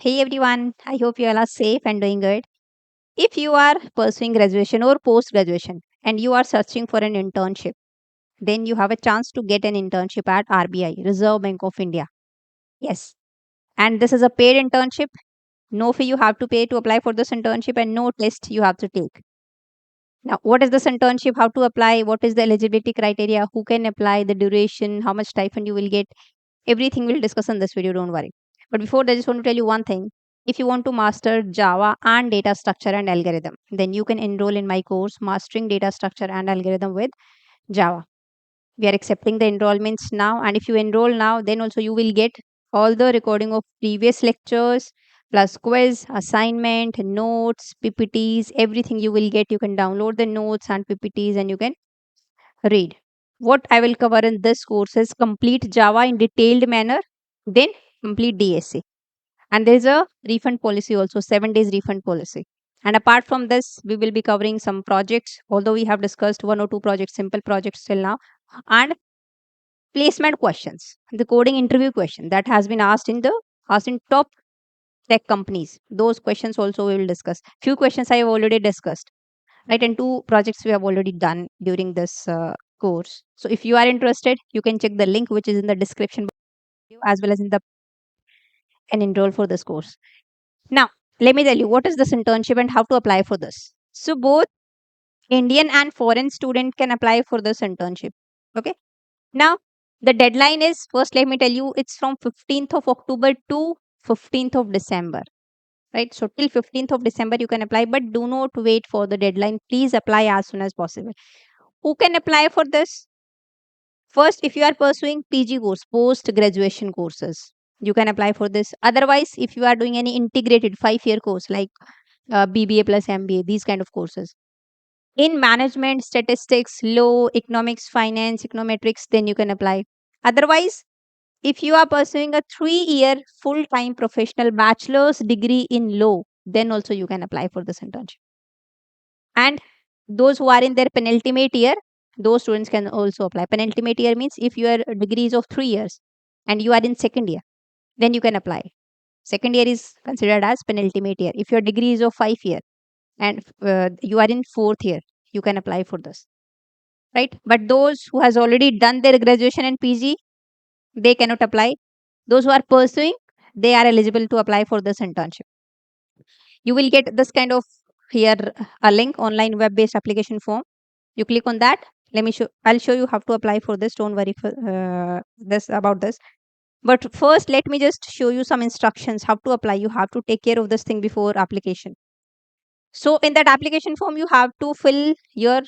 Hey everyone, I hope you all are safe and doing good. If you are pursuing graduation or post graduation and you are searching for an internship, then you have a chance to get an internship at RBI, Reserve Bank of India. Yes. And this is a paid internship. No fee you have to pay to apply for this internship and no test you have to take. Now, what is this internship? How to apply? What is the eligibility criteria? Who can apply? The duration? How much stipend you will get? Everything we'll discuss in this video, don't worry. But before that, I just want to tell you one thing. If you want to master Java and data structure and algorithm, then you can enroll in my course, Mastering Data Structure and Algorithm with Java. We are accepting the enrollments now, and if you enroll now, then also you will get all the recording of previous lectures, plus quiz, assignment, notes, PPTs, everything you will get. You can download the notes and PPTs and you can read. What I will cover in this course is complete Java in detailed manner, then complete DSA. And there is a refund policy also, 7 days refund policy. And apart from this, we will be covering some projects, although we have discussed one or two projects, simple projects till now, and placement questions, the coding interview question that has been asked in top tech companies. Those questions also we will discuss. Few questions I have already discussed, right? And two projects we have already done during this course. So if you are interested, you can check the link which is in the description below as well as in the and enroll for this course. Now, let me tell you what is this internship and how to apply for this. So both Indian and foreign student can apply for this internship. Okay. Now, the deadline is first let me tell you it's from 15th of October to 15th of December. Right? So till 15th of December you can apply, but do not wait for the deadline. Please apply as soon as possible. Who can apply for this? First, if you are pursuing PG course, post graduation courses, you can apply for this. Otherwise, if you are doing any integrated 5 year course like BBA plus MBA, these kind of courses in management, statistics, law, economics, finance, econometrics, then you can apply. Otherwise, if you are pursuing a 3 year full time professional bachelor's degree in law, then also you can apply for this internship. And those who are in their penultimate year, those students can also apply. Penultimate year means if your degree is of 3 years and you are in second year, then you can apply. Second year is considered as penultimate year. If your degree is of 5 year and you are in fourth year, you can apply for this, right? But those who has already done their graduation and PG, they cannot apply. Those who are pursuing, they are eligible to apply for this internship. You will get this kind of here a link, online web based application form. You click on that. I'll show you how to apply for this. Don't worry for this about this. But first, let me just show you some instructions how to apply. You have to take care of this thing before application. So in that application form, you have to fill your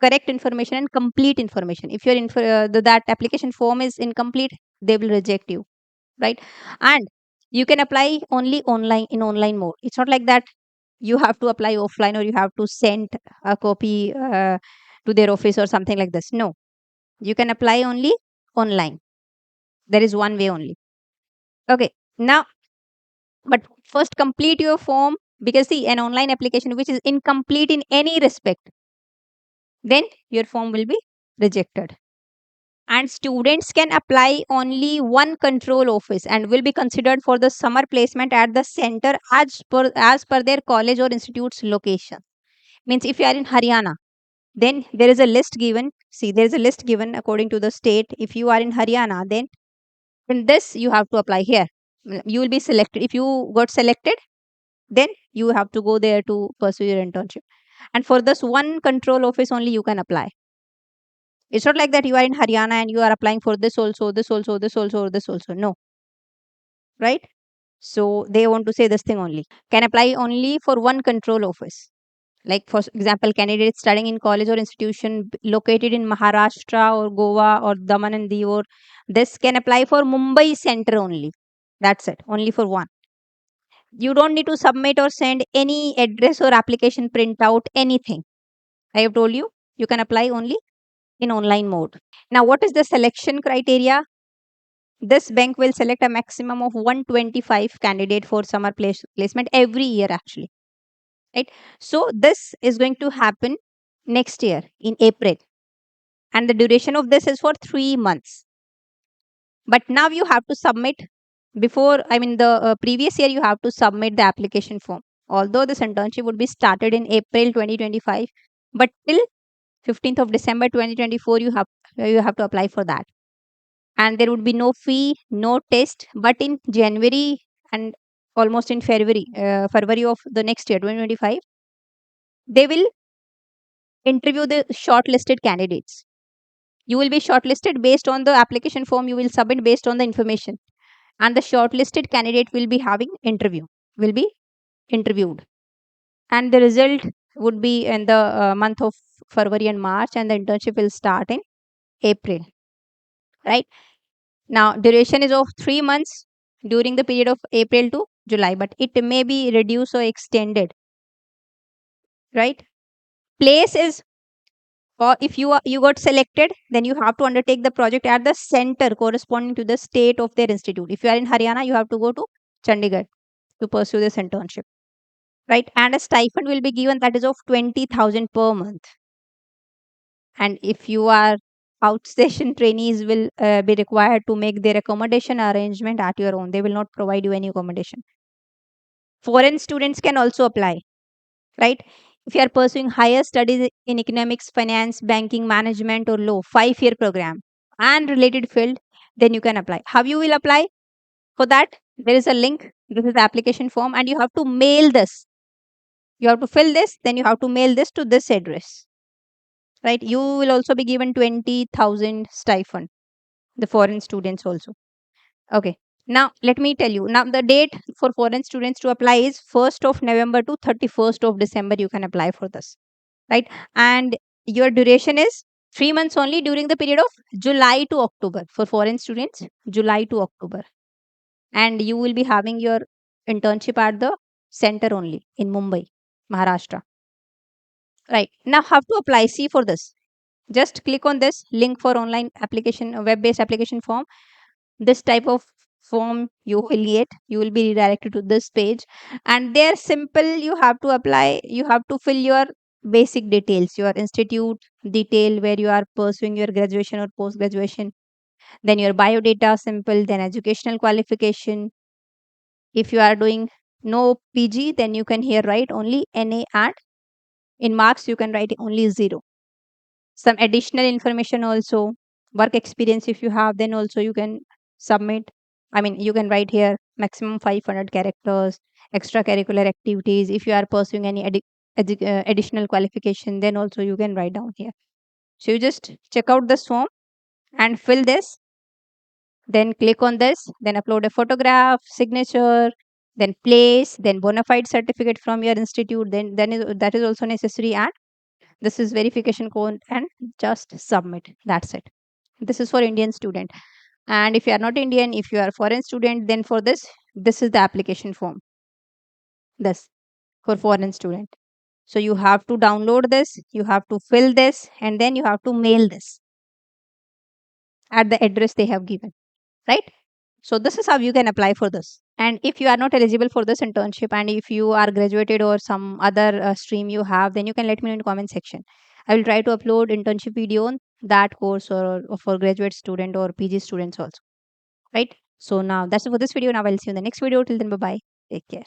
correct information and complete information. If that application form is incomplete, they will reject you, right? And you can apply only online in online mode. It's not like that you have to apply offline or you have to send a copy to their office or something like this. No, you can apply only online. There is one way only. Okay, now, but first complete your form, because see, an online application which is incomplete in any respect, then your form will be rejected. And students can apply only one control office and will be considered for the summer placement at the center as per their college or institute's location. Means if you are in Haryana, then there is a list given. See, there is a list given according to the state. If you are in Haryana, then in this you have to apply here. You will be selected. If you got selected, then you have to go there to pursue your internship. And for this one control office only you can apply. It's not like that you are in Haryana and you are applying for this also, this also, this also, or this also. No, right? So they want to say this thing only. Can apply only for one control office. Like for example, candidates studying in college or institution located in Maharashtra or Goa or Daman and Diu, this can apply for Mumbai center only. That's it. Only for one. You don't need to submit or send any address or application printout, anything. I have told you, you can apply only in online mode. Now, what is the selection criteria? This bank will select a maximum of 125 candidate for summer placement every year actually. Right? So this is going to happen next year in April. And the duration of this is for 3 months. But now you have to submit before, I mean, the previous year you have to submit the application form. Although this internship would be started in April 2025, but till 15th of December 2024 you have to apply for that. And there would be no fee, no test. But in January and almost in February of the next year 2025, they will interview the shortlisted candidates. You will be shortlisted based on the application form you will submit based on the information, and the shortlisted candidate will be interviewed, and the result would be in the month of February and March, and the internship will start in April, right? Now duration is of 3 months during the period of April to July, but it may be reduced or extended, right? Place is, or if you got selected, then you have to undertake the project at the center corresponding to the state of their institute. If you are in Haryana, you have to go to Chandigarh to pursue this internship, right? And a stipend will be given, that is of 20,000 per month. And if you are outstation, trainees will be required to make their accommodation arrangement at your own. They will not provide you any accommodation. Foreign students can also apply, right? If you are pursuing higher studies in economics, finance, banking, management, or law, 5-year program and related field, then you can apply. How you will apply? For that, there is a link. This is the application form, and you have to mail this. You have to fill this, then you have to mail this to this address, right? You will also be given 20,000 stipend, the foreign students also. Okay. Now, let me tell you. Now, the date for foreign students to apply is 1st of November to 31st of December. You can apply for this, right? And your duration is 3 months only during the period of July to October. For foreign students, July to October. And you will be having your internship at the center only in Mumbai, Maharashtra. Right. Now, how to apply? See, for this, just click on this link for online application, web-based application form. This type of form you will get, you will be redirected to this page, and they're simple. You have to apply, you have to fill your basic details, your institute detail, where you are pursuing your graduation or post graduation, then your bio data, simple, then educational qualification. If you are doing no PG, then you can here write only NA, and in marks you can write only 0. Some additional information also, work experience if you have, then also you can submit. I mean, you can write here maximum 500 characters. Extracurricular activities, if you are pursuing any additional qualification, then also you can write down here. So you just check out this form and fill this, then click on this, then upload a photograph, signature, then place, then bona fide certificate from your institute, that is also necessary, and this is verification code, and just submit. That's it. This is for Indian student. And if you are not Indian, if you are foreign student, then for this is the application form. This for foreign student. So you have to download this, you have to fill this, and then you have to mail this at the address they have given, right? So this is how you can apply for this. And if you are not eligible for this internship, and if you are graduated or some other stream you have, then you can let me know in the comment section. I will try to upload internship video on that course, or for graduate student or PG students also, right? So now that's it for this video. Now I'll see you in the next video. Till then, bye bye. Take care.